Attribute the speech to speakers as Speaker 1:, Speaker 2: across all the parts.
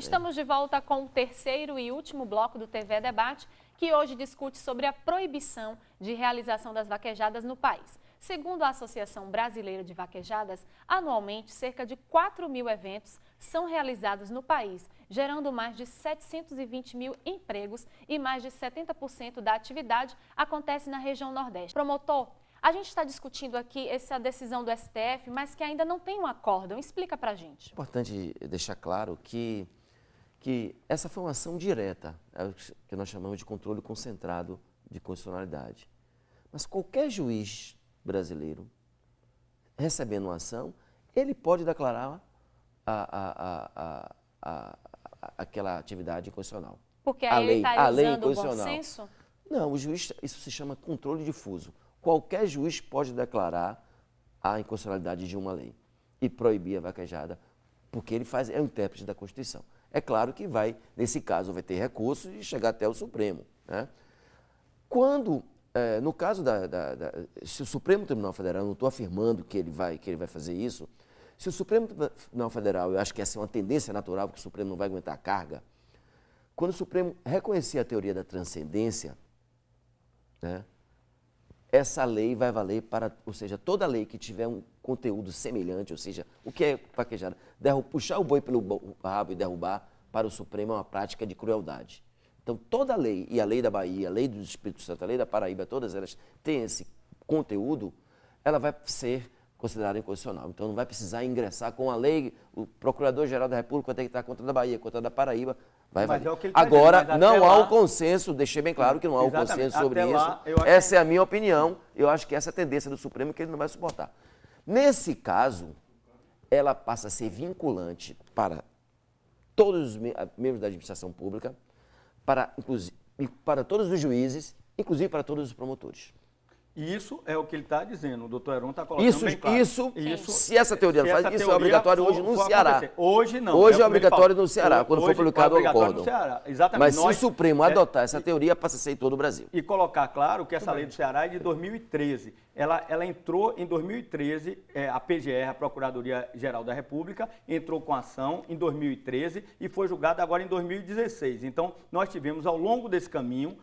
Speaker 1: Estamos de volta com o terceiro e último bloco do TV Debate, que hoje discute sobre a proibição de realização das vaquejadas no país. Segundo a Associação Brasileira de Vaquejadas, anualmente cerca de 4.000 eventos são realizados no país, gerando mais de 720 mil empregos e mais de 70% da atividade acontece na região Nordeste. Promotor, a gente está discutindo aqui essa decisão do STF, mas que ainda não tem um acórdão. Explica para a gente.
Speaker 2: É importante deixar claro que essa foi uma ação direta, que nós chamamos de controle concentrado de constitucionalidade. Mas qualquer juiz brasileiro, recebendo uma ação, ele pode declarar aquela atividade inconstitucional.
Speaker 1: Porque aí ele está usando o bom
Speaker 2: inconstitucional.
Speaker 1: senso?
Speaker 2: Não, o juiz, isso se chama controle difuso. Qualquer juiz pode declarar a inconstitucionalidade de uma lei e proibir a vaquejada, porque ele é o intérprete da Constituição. É claro que nesse caso, vai ter recurso e chegar até o Supremo, né? No caso se o Supremo Tribunal Federal, não estou afirmando que ele vai fazer isso, se o Supremo Tribunal Federal, eu acho que essa é uma tendência natural, porque o Supremo não vai aguentar a carga, quando o Supremo reconhecer a teoria da transcendência, né, essa lei vai valer ou seja, toda lei que tiver um conteúdo semelhante, ou seja, o que é vaquejada? Puxar o boi pelo rabo e derrubar, para o Supremo é uma prática de crueldade. Então, toda lei, e a lei da Bahia, a lei do Espírito Santo, a lei da Paraíba, todas elas têm esse conteúdo, ela vai ser considerada inconstitucional. Então, não vai precisar ingressar com a lei, o Procurador-Geral da República vai ter que estar contra a da Bahia, contra a da Paraíba, vai valer. Agora, não há um consenso, deixei bem claro que não há um consenso sobre isso. Essa é a minha opinião, eu acho que essa é a tendência do Supremo que ele não vai suportar. Nesse caso, ela passa a ser vinculante para todos os membros da administração pública, para todos os juízes, inclusive para todos os promotores.
Speaker 3: Isso é o que ele está dizendo, o doutor Heron está colocando bem claro.
Speaker 2: Isso, se essa teoria faz, isso é obrigatório hoje no Ceará.
Speaker 3: Hoje não.
Speaker 2: Hoje é obrigatório no Ceará, quando for publicado o acordo.
Speaker 3: Exatamente.
Speaker 2: Mas se o Supremo adotar essa teoria, passa a ser em todo o Brasil.
Speaker 3: E colocar claro que essa lei do Ceará é de 2013. Ela entrou em 2013, a PGR, a Procuradoria-Geral da República, entrou com ação em 2013 e foi julgada agora em 2016. Então, nós tivemos ao longo desse caminho,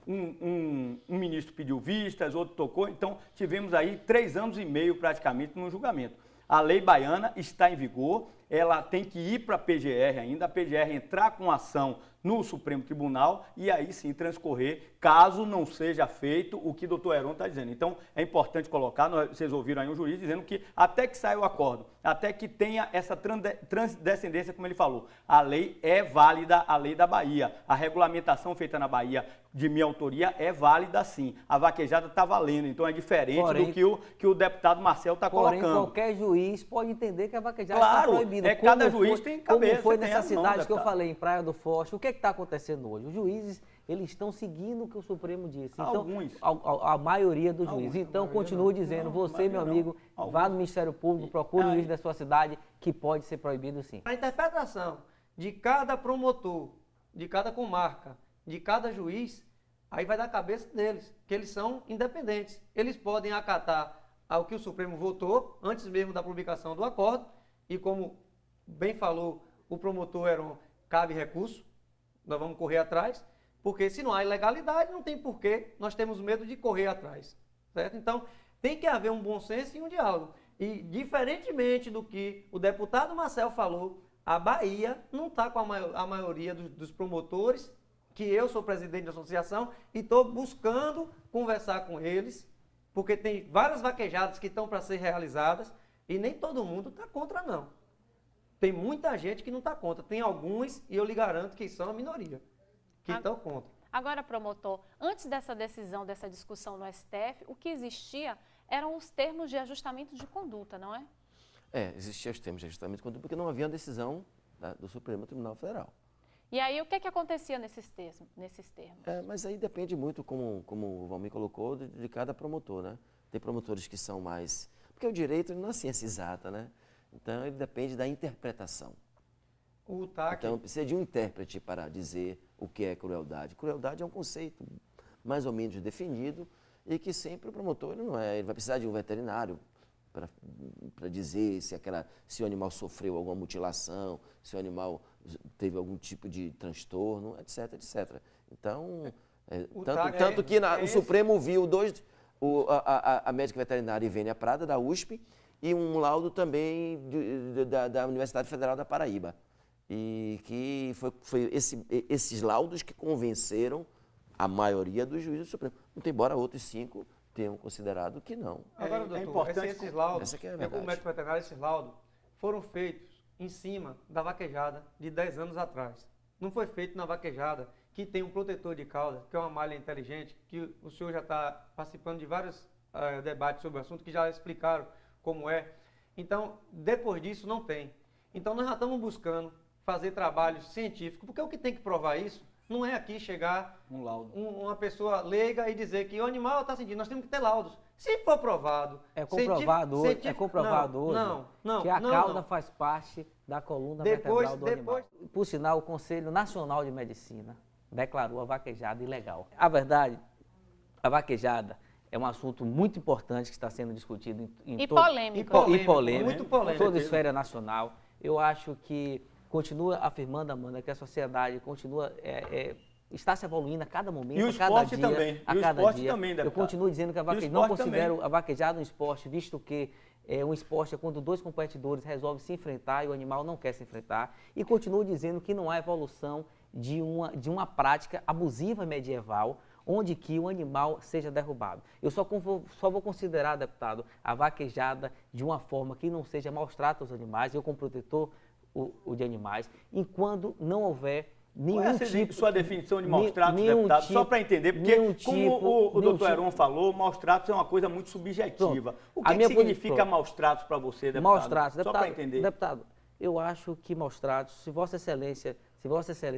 Speaker 3: um ministro pediu vistas, outro tocou, então tivemos aí 3 anos e meio praticamente no julgamento. A lei baiana está em vigor, ela tem que ir para a PGR ainda, a PGR entrar com ação no Supremo Tribunal e aí sim transcorrer, caso não seja feito o que o doutor Heron está dizendo. Então, é importante colocar, vocês ouviram aí um juiz dizendo que até que saia o acordo, até que tenha essa transcendência, como ele falou, a lei é válida, a lei da Bahia, a regulamentação feita na Bahia de minha autoria é válida sim, a vaquejada está valendo, então é diferente do que o deputado Marcel está colocando.
Speaker 4: Porém, qualquer juiz pode entender que a vaquejada está proibida.
Speaker 3: Cada juiz tem cabeça.
Speaker 4: Como foi nessa cidade que eu falei, em Praia do Forte, o que está acontecendo hoje? Os juízes, eles estão seguindo o que o Supremo disse. Então,
Speaker 3: alguns.
Speaker 4: A maioria dos juízes. Então, continuo dizendo, você, meu amigo, vá no Ministério Público, procure o juiz da sua cidade, que pode ser proibido sim.
Speaker 5: A interpretação de cada promotor, de cada comarca, de cada juiz, aí vai da cabeça deles, que eles são independentes. Eles podem acatar ao que o Supremo votou, antes mesmo da publicação do acordo, e como bem falou o promotor Heron, cabe recurso, nós vamos correr atrás, porque se não há ilegalidade, não tem porquê, nós temos medo de correr atrás, certo? Então, tem que haver um bom senso e um diálogo. E, diferentemente do que o deputado Marcel falou, a Bahia não está com a maioria dos promotores, que eu sou presidente da associação, e estou buscando conversar com eles, porque tem várias vaquejadas que estão para ser realizadas, e nem todo mundo está contra, não. Tem muita gente que não está contra. Tem alguns, e eu lhe garanto que são a minoria, que estão contra.
Speaker 1: Agora, promotor, antes dessa decisão, dessa discussão no STF, o que existia eram os termos de ajustamento de conduta, não é?
Speaker 2: Existiam os termos de ajustamento de conduta, porque não havia decisão do Supremo Tribunal Federal.
Speaker 1: E aí, o que acontecia nesses termos?
Speaker 2: Mas aí depende muito, como o Valmir colocou, de cada promotor, né? Tem promotores que são mais... Porque o direito não é ciência exata, né? Então, ele depende da interpretação. Então, precisa de um intérprete para dizer o que é crueldade. Crueldade é um conceito mais ou menos definido e que sempre o promotor ele vai precisar de um veterinário dizer se o animal sofreu alguma mutilação, se o animal teve algum tipo de transtorno, etc, etc. Então, tanto que o Supremo viu a médica veterinária Ivênia Prada, da USP, e um laudo também da Universidade Federal da Paraíba. E que foi esses laudos que convenceram a maioria dos juízes do Supremo. Muito embora outros 5 tenham considerado que não.
Speaker 5: Agora, doutor,
Speaker 3: importante
Speaker 5: esses laudos,
Speaker 2: essa que é a verdade.
Speaker 5: como médico veterinário, esses laudos foram feitos em cima da vaquejada de 10 anos atrás. Não foi feito na vaquejada que tem um protetor de cauda, que é uma malha inteligente, que o senhor já está participando de vários debates sobre o assunto, que já explicaram como é. Então, depois disso, não tem. Então, nós já estamos buscando fazer trabalho científico, porque o que tem que provar isso não é aqui chegar
Speaker 3: um laudo.
Speaker 5: Uma pessoa leiga e dizer que o animal está sentindo. Nós temos que ter laudos. Se for provado...
Speaker 4: É comprovado hoje que a cauda faz parte da coluna vertebral do animal. Por sinal, o Conselho Nacional de Medicina declarou a vaquejada ilegal. A verdade, a vaquejada é um assunto muito importante que está sendo discutido em
Speaker 1: polêmico.
Speaker 5: Muito polêmico.
Speaker 4: Toda a esfera nacional. Eu acho que continua afirmando, Amanda, que a sociedade continua está se evoluindo a cada momento, a cada dia.
Speaker 3: Também.
Speaker 4: A cada dia.
Speaker 3: Também,
Speaker 4: eu continuo dizendo que não considero a vaquejada um esporte, visto que um esporte é quando 2 competidores resolvem se enfrentar e o animal não quer se enfrentar. E continuo dizendo que não há evolução de uma prática abusiva medieval, onde que o animal seja derrubado. Eu só vou considerar, deputado, a vaquejada de uma forma que não seja maus tratos aos animais, eu como protetor de animais, enquanto não houver nenhum tipo...
Speaker 3: Sua definição de maus tratos, deputado, só para entender, porque como o doutor Heron falou, maus tratos é uma coisa muito subjetiva. O que significa maus tratos para você, deputado?
Speaker 4: Maus tratos,
Speaker 3: deputado, só para entender.
Speaker 4: Deputado, eu acho que maus tratos, se Vossa Excelência,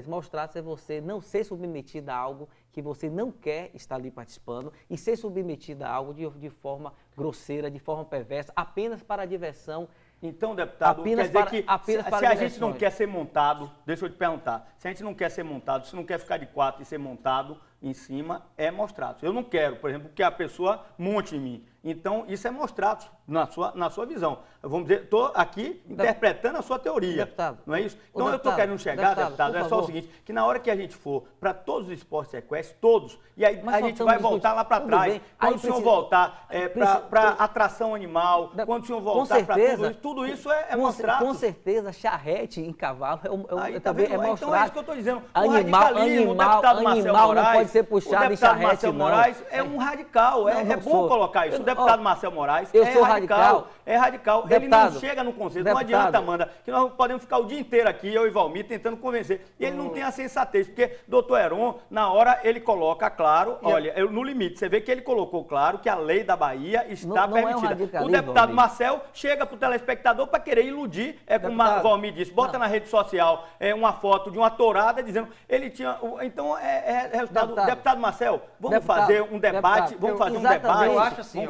Speaker 4: maus tratos é você não ser submetido a algo que você não quer estar ali participando e ser submetido a algo de forma grosseira, de forma perversa, apenas para a diversão.
Speaker 3: Então, deputado, quer dizer que se a gente não quer ser montado, deixa eu te perguntar, se a gente não quer ser montado, se não quer ficar de 4 e ser montado em cima, é maus tratos. Eu não quero, por exemplo, que a pessoa monte em mim. Então, isso é maus tratos na sua visão. Vamos dizer, estou aqui interpretando a sua teoria.
Speaker 4: Deputado,
Speaker 3: não é isso? Então, eu estou querendo chegar, deputado, é só o seguinte, que na hora que a gente for para todos os esportes equestres, todos, e aí a gente vai voltar lá para trás. Quando o senhor voltar para atração animal, quando o senhor voltar para tudo isso é maus tratos.
Speaker 4: Com certeza, charrete em cavalo
Speaker 3: também é maus tratos. Então, é isso que eu estou dizendo. O
Speaker 4: radicalismo,
Speaker 3: o deputado Marcel Moraes,
Speaker 4: não pode ser puxado em charrete,
Speaker 3: Marcel Moraes é um radical. É bom colocar isso. O deputado Marcel Moraes
Speaker 4: sou radical.
Speaker 3: É radical. Ele não chega no consenso. Não adianta, Amanda, que nós podemos ficar o dia inteiro aqui, eu e Valmir, tentando convencer. E ele não tem a sensatez, porque doutor Heron, na hora, ele coloca claro, olha, no limite, você vê que ele colocou claro que a lei da Bahia está permitida. O deputado Marcel chega para o telespectador para querer iludir, como o Valmir disse, bota na rede social uma foto de uma tourada dizendo, ele tinha... Então, resultado. Deputado Marcel, vamos fazer um debate,
Speaker 5: Eu acho assim,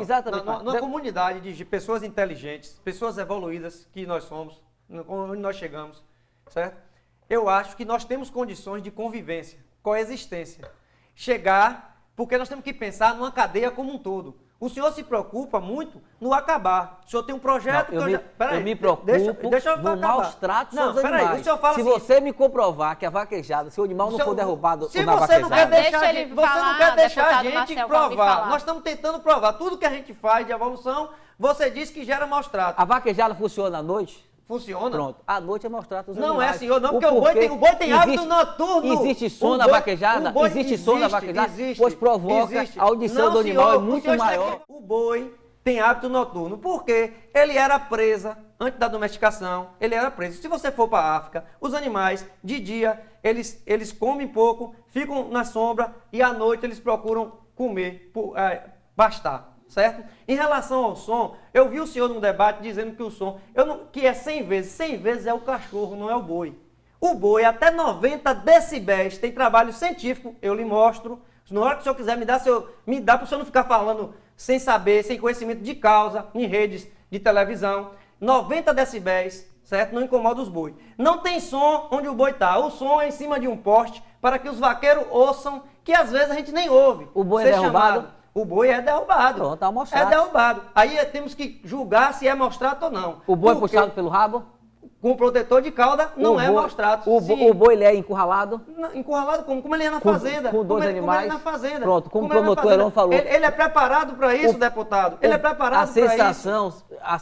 Speaker 5: na comunidade de pessoas inteligentes, pessoas evoluídas que nós somos, onde nós chegamos, certo? Eu acho que nós temos condições de convivência, coexistência. Chegar, porque nós temos que pensar numa cadeia como um todo. O senhor se preocupa muito no acabar. O senhor tem um projeto...
Speaker 4: Eu me preocupo no maus tratos aos animais. Se você me comprovar que a vaquejada, se o animal não for derrubado na vaquejada...
Speaker 5: Você não quer deixar a gente provar. Nós estamos tentando provar. Tudo que a gente faz de evolução, você diz que gera maus tratos.
Speaker 4: A vaquejada funciona à noite?
Speaker 5: Funciona.
Speaker 4: Pronto. À noite é maus tratos aos
Speaker 5: animais.
Speaker 4: Não
Speaker 5: é, senhor, não, porque o boi tem hábito noturno.
Speaker 4: Existe som na vaquejada? Existe som na vaquejada? Pois provoca a audição do animal é muito maior.
Speaker 5: O boi tem hábito noturno. Por quê? Ele era presa, antes da domesticação, ele era preso. Se você for para a África, os animais, de dia, eles comem pouco, ficam na sombra e à noite eles procuram comer, pastar. Certo? Em relação ao som, eu vi o senhor num debate dizendo que o som, que é 100 vezes é o cachorro, não é o boi. O boi, até 90 decibéis, tem trabalho científico, eu lhe mostro. Na hora que o senhor quiser me dá para o senhor não ficar falando sem saber, sem conhecimento de causa, em redes de televisão. 90 decibéis, certo? Não incomoda os bois. Não tem som onde o boi está. O som é em cima de um poste para que os vaqueiros ouçam, que às vezes a gente nem ouve.
Speaker 4: O boi é derrubado?
Speaker 5: O boi é derrubado.
Speaker 4: Pronto, tá mostrado.
Speaker 5: É derrubado. Aí temos que julgar se é mostrato ou não.
Speaker 4: O boi é
Speaker 5: Porque
Speaker 4: puxado pelo rabo?
Speaker 5: com protetor de cauda não é mostrato.
Speaker 4: O boi ele é encurralado?
Speaker 5: Encurralado como ele é na fazenda.
Speaker 4: Com dois
Speaker 5: como
Speaker 4: animais?
Speaker 5: ele é na fazenda.
Speaker 4: Pronto, como o
Speaker 5: ele é na
Speaker 4: promotor
Speaker 5: fazenda.
Speaker 4: Heron falou.
Speaker 5: Ele é preparado para isso, deputado. Ele é preparado para isso.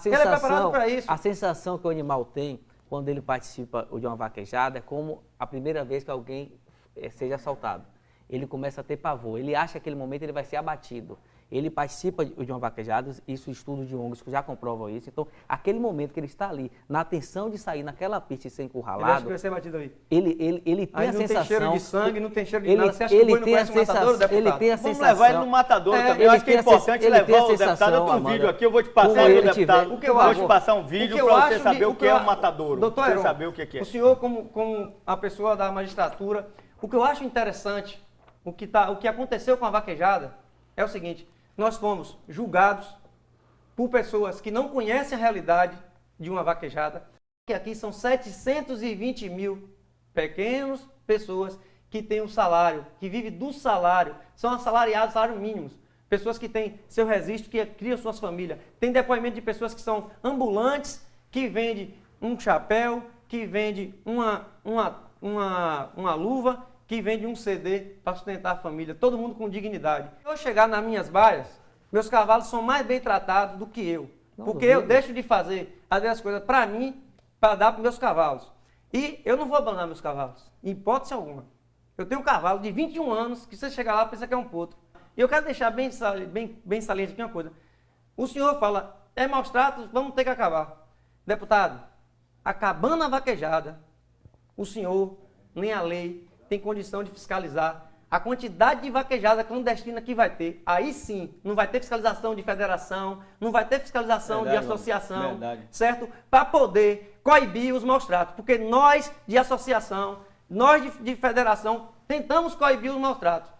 Speaker 5: Ele é preparado para isso.
Speaker 4: A sensação que o animal tem quando ele participa de uma vaquejada é como a primeira vez que alguém seja assaltado. Ele começa a ter pavor, ele acha que aquele momento ele vai ser abatido. Ele participa de uma vaquejada, isso estudos de ONGs que já comprovam isso. Então, aquele momento que ele está ali, na tensão de sair naquela pista e ser encurralado,
Speaker 5: ele acha que vai ser abatido aí.
Speaker 4: Ele tem a sensação...
Speaker 5: Não tem cheiro de sangue, não tem cheiro de nada. Você acha que o
Speaker 4: ele
Speaker 5: boi não
Speaker 4: tem a
Speaker 5: parece um matador,
Speaker 4: sensação,
Speaker 5: deputado?
Speaker 4: ele tem a
Speaker 3: Vamos
Speaker 4: sensação...
Speaker 3: levar ele no matador também. Eu
Speaker 4: ele
Speaker 3: acho que é
Speaker 4: tem a
Speaker 3: importante
Speaker 4: ele tem a
Speaker 3: levar o deputado.
Speaker 4: sensação,
Speaker 3: Eu tenho um
Speaker 4: Amanda,
Speaker 3: vídeo aqui, eu vou te
Speaker 4: como
Speaker 3: passar,
Speaker 4: ele
Speaker 3: meu deputado.
Speaker 4: tiver-
Speaker 3: Vou te passar um vídeo para você saber o que é um matadouro.
Speaker 5: Doutor
Speaker 3: Pra você
Speaker 5: Heron,
Speaker 3: saber o que é.
Speaker 5: O senhor, como a pessoa da magistratura, o que eu acho interessante, o que aconteceu com a vaquejada, é o seguinte: nós fomos julgados por pessoas que não conhecem a realidade de uma vaquejada, que aqui são 720 mil pequenas pessoas que têm um salário, que vivem do salário, são assalariados, salários mínimos, pessoas que têm seu registro, que criam suas famílias. Tem depoimento de pessoas que são ambulantes, que vendem um chapéu, que vende uma luva, que vende um CD para sustentar a família, todo mundo com dignidade. Se eu chegar nas minhas baias, meus cavalos são mais bem tratados do que eu. Porque eu deixo de fazer as coisas para mim, para dar para meus cavalos. E eu não vou abandonar meus cavalos, em hipótese alguma. Eu tenho um cavalo de 21 anos, que você chegar lá pensa que é um potro. E eu quero deixar bem saliente aqui uma coisa. O senhor fala, é maus tratos, vamos ter que acabar. Deputado, acabando a vaquejada, o senhor, nem a lei, tem condição de fiscalizar a quantidade de vaquejada clandestina que vai ter. Aí sim, não vai ter fiscalização de federação, não vai ter fiscalização de associação, certo? Para poder coibir os maus tratos. Porque nós, de associação, nós de federação, tentamos coibir os maus tratos.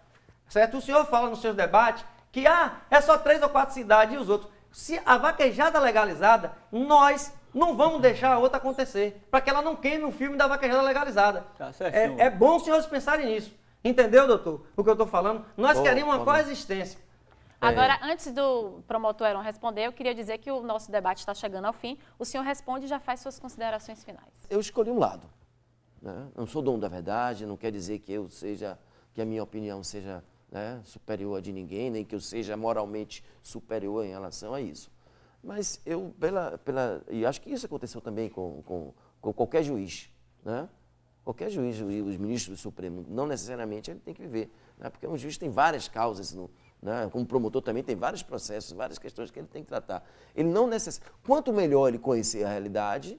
Speaker 5: Certo? O senhor fala nos seus debates que é só 3 ou 4 cidades e os outros. Se a vaquejada legalizada, nós não vamos deixar a outra acontecer, para que ela não queime o filme da vaquejada legalizada.
Speaker 3: Tá certo,
Speaker 5: é bom os senhores pensarem nisso. Entendeu, doutor? O que eu estou falando? Nós queríamos uma coexistência.
Speaker 1: Agora, antes do promotor Heron responder, eu queria dizer que o nosso debate está chegando ao fim. O senhor responde e já faz suas considerações finais.
Speaker 2: Eu escolhi um lado. Né? Não sou dono da verdade, não quer dizer que que a minha opinião seja, né, superior a de ninguém, nem que eu seja moralmente superior em relação a isso. Mas eu, e acho que isso aconteceu também com qualquer juiz, né? Qualquer juiz, os ministros do Supremo, não necessariamente ele tem que viver, né? Porque um juiz tem várias causas, né? Como promotor também tem vários processos, várias questões que ele tem que tratar. Ele não necessariamente, quanto melhor ele conhecer a realidade,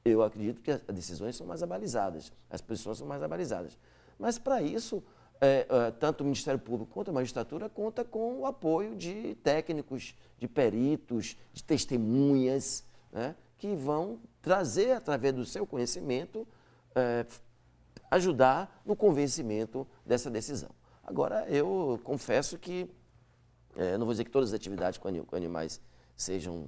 Speaker 2: eu acredito que as decisões são mais abalizadas, as posições são mais abalizadas. Mas para isso, tanto o Ministério Público quanto a magistratura conta com o apoio de técnicos, de peritos, de testemunhas, né, que vão trazer, através do seu conhecimento, ajudar no convencimento dessa decisão. Agora, eu confesso que, não vou dizer que todas as atividades com animais sejam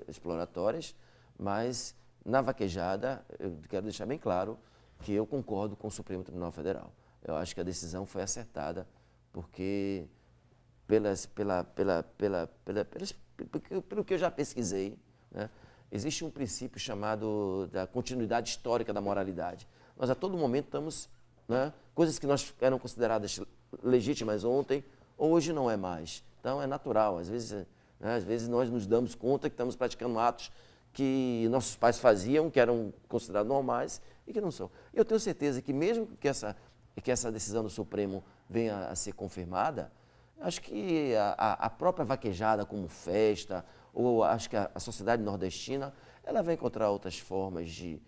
Speaker 2: exploratórias, mas na vaquejada, eu quero deixar bem claro que eu concordo com o Supremo Tribunal Federal. Eu acho que a decisão foi acertada, porque pelo que eu já pesquisei, né, existe um princípio chamado da continuidade histórica da moralidade. Nós a todo momento estamos, né, coisas que eram consideradas legítimas ontem, hoje não é mais. Então é natural, às vezes nós nos damos conta que estamos praticando atos que nossos pais faziam, que eram considerados normais e que não são. Eu tenho certeza que mesmo que essa decisão do Supremo venha a ser confirmada, acho que a própria vaquejada como festa, ou acho que a sociedade nordestina, ela vai encontrar outras formas de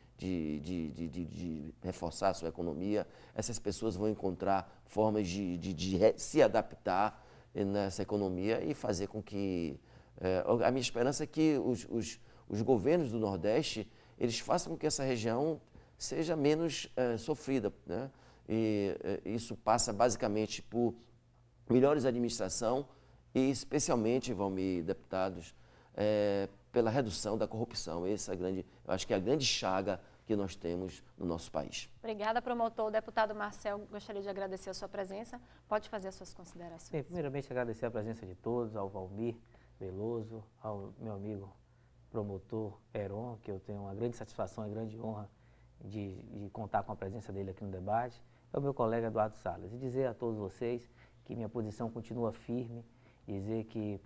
Speaker 2: reforçar a sua economia. Essas pessoas vão encontrar formas de se adaptar nessa economia e fazer com que... a minha esperança é que os governos do Nordeste, eles façam com que essa região seja menos sofrida, né? E isso passa basicamente por melhores administração e especialmente, Valmir, deputados, pela redução da corrupção. Essa eu acho que é a grande chaga que nós temos no nosso país.
Speaker 1: Obrigada, promotor. O deputado Marcel, gostaria de agradecer a sua presença. Pode fazer as suas considerações.
Speaker 4: Bem, primeiramente, agradecer a presença de todos, ao Valmir Veloso, ao meu amigo promotor Heron, que eu tenho uma grande satisfação e grande honra de contar com a presença dele aqui no debate, ao meu colega Eduardo Salles. E dizer a todos vocês que minha posição continua firme, dizer que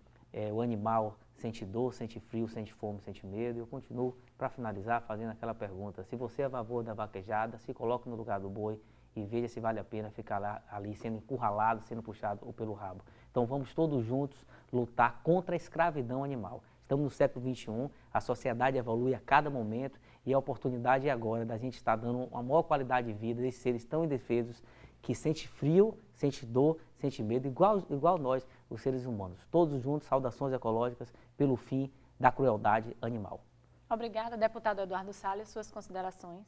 Speaker 4: o animal sente dor, sente frio, sente fome, sente medo. Eu continuo, para finalizar, fazendo aquela pergunta: se você é a favor da vaquejada, se coloque no lugar do boi e veja se vale a pena ficar ali sendo encurralado, sendo puxado pelo rabo. Então vamos todos juntos lutar contra a escravidão animal. Estamos no século XXI, a sociedade evolui a cada momento e a oportunidade é agora da gente estar dando uma maior qualidade de vida desses seres tão indefesos que sente frio, sente dor, sente medo, igual nós, os seres humanos. Todos juntos, saudações ecológicas pelo fim da crueldade animal.
Speaker 1: Obrigada, deputado Eduardo Salles, suas considerações.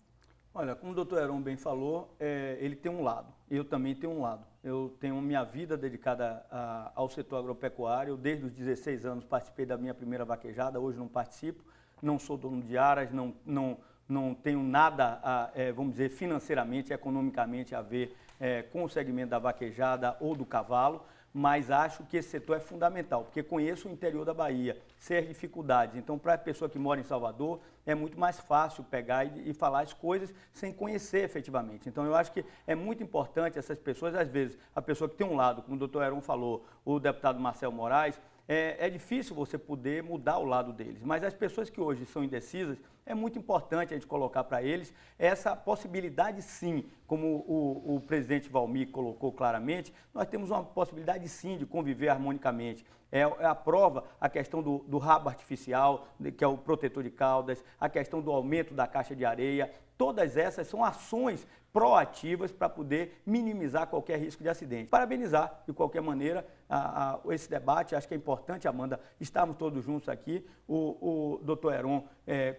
Speaker 3: Olha, como o doutor Heron bem falou, ele tem um lado, eu também tenho um lado. Eu tenho minha vida dedicada ao setor agropecuário. Eu, desde os 16 anos, participei da minha primeira vaquejada, hoje não participo, não sou dono de aras, não tenho nada, vamos dizer, financeiramente, economicamente a ver com o segmento da vaquejada ou do cavalo, mas acho que esse setor é fundamental, porque conheço o interior da Bahia, sei as dificuldades. Então, para a pessoa que mora em Salvador, é muito mais fácil pegar e falar as coisas sem conhecer efetivamente. Então, eu acho que é muito importante essas pessoas, às vezes, a pessoa que tem um lado, como o doutor Heron falou, o deputado Marcel Moraes, é difícil você poder mudar o lado deles, mas as pessoas que hoje são indecisas, é muito importante a gente colocar para eles essa possibilidade sim, como o presidente Valmir colocou claramente, nós temos uma possibilidade sim de conviver harmonicamente. É a prova, a questão do rabo artificial, que é o protetor de caudas, a questão do aumento da caixa de areia, todas essas são ações proativas para poder minimizar qualquer risco de acidente. Parabenizar, de qualquer maneira, esse debate. Acho que é importante, Amanda, estarmos todos juntos aqui. O doutor Heron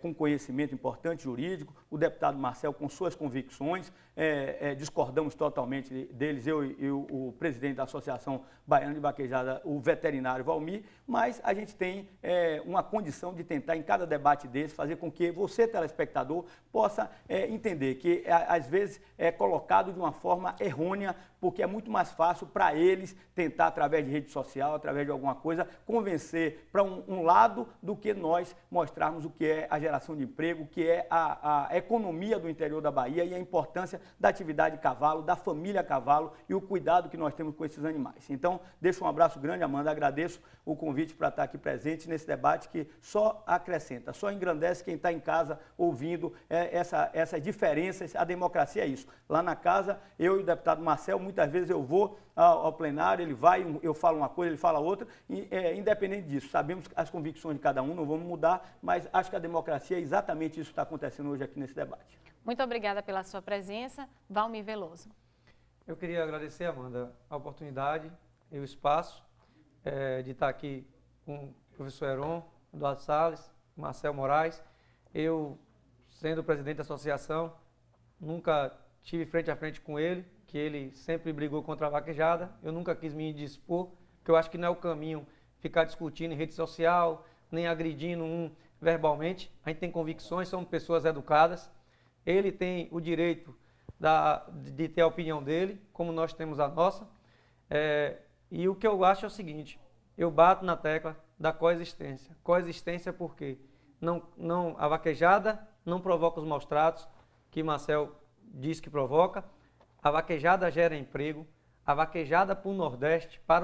Speaker 3: com conhecimento importante jurídico, o deputado Marcel com suas convicções, discordamos totalmente deles, eu e o presidente da Associação Baiana de Vaquejada, o veterinário Valmir, mas a gente tem uma condição de tentar, em cada debate desse, fazer com que você, telespectador, possa entender que, às vezes, é colocado de uma forma errônea, porque é muito mais fácil para eles tentar, através de rede social, através de alguma coisa, convencer para um lado do que nós mostrarmos o que é a geração de emprego, o que é a economia do interior da Bahia e a importância da atividade cavalo, da família cavalo e o cuidado que nós temos com esses animais. Então, deixo um abraço grande, Amanda, agradeço o convite para estar aqui presente nesse debate que só acrescenta, só engrandece quem está em casa ouvindo essas diferenças. A democracia é isso. Lá na casa, eu e o deputado Marcel, muitas vezes eu vou ao plenário, ele vai, eu falo uma coisa, ele fala outra, e independente disso, sabemos as convicções de cada um, não vamos mudar, mas acho que a democracia é exatamente isso que está acontecendo hoje aqui nesse debate.
Speaker 1: Muito obrigada pela sua presença, Valmir Veloso.
Speaker 5: Eu queria agradecer, Amanda, a oportunidade e o espaço de estar aqui com o professor Heron, Eduardo Salles, Marcel Moraes. Eu, sendo presidente da associação, nunca tive frente a frente com ele, que ele sempre brigou contra a vaquejada. Eu nunca quis me dispor, porque eu acho que não é o caminho ficar discutindo em rede social, nem agredindo um verbalmente. A gente tem convicções, somos pessoas educadas. Ele tem o direito de ter a opinião dele, como nós temos a nossa. E o que eu acho é o seguinte: eu bato na tecla da coexistência. Coexistência porque a vaquejada não provoca os maus tratos que Marcel diz que provoca. A vaquejada gera emprego. A vaquejada para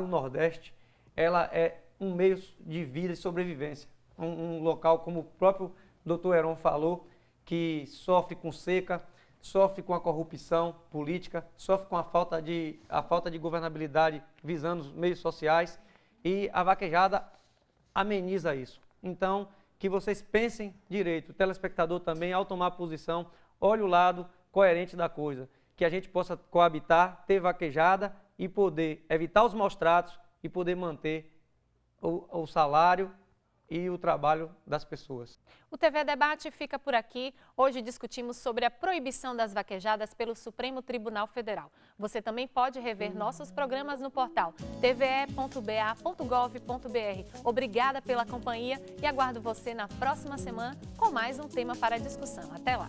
Speaker 5: o Nordeste, ela é um meio de vida e sobrevivência. Um local, como o próprio doutor Heron falou, que sofre com seca, sofre com a corrupção política, sofre com a falta de governabilidade visando os meios sociais, e a vaquejada ameniza isso. Então, que vocês pensem direito, o telespectador também, ao tomar posição, olhe o lado coerente da coisa, que a gente possa coabitar, ter vaquejada e poder evitar os maus tratos e poder manter o salário e o trabalho das pessoas.
Speaker 1: O TV Debate fica por aqui. Hoje discutimos sobre a proibição das vaquejadas pelo Supremo Tribunal Federal. Você também pode rever nossos programas no portal tve.ba.gov.br. Obrigada pela companhia e aguardo você na próxima semana com mais um tema para discussão. Até lá!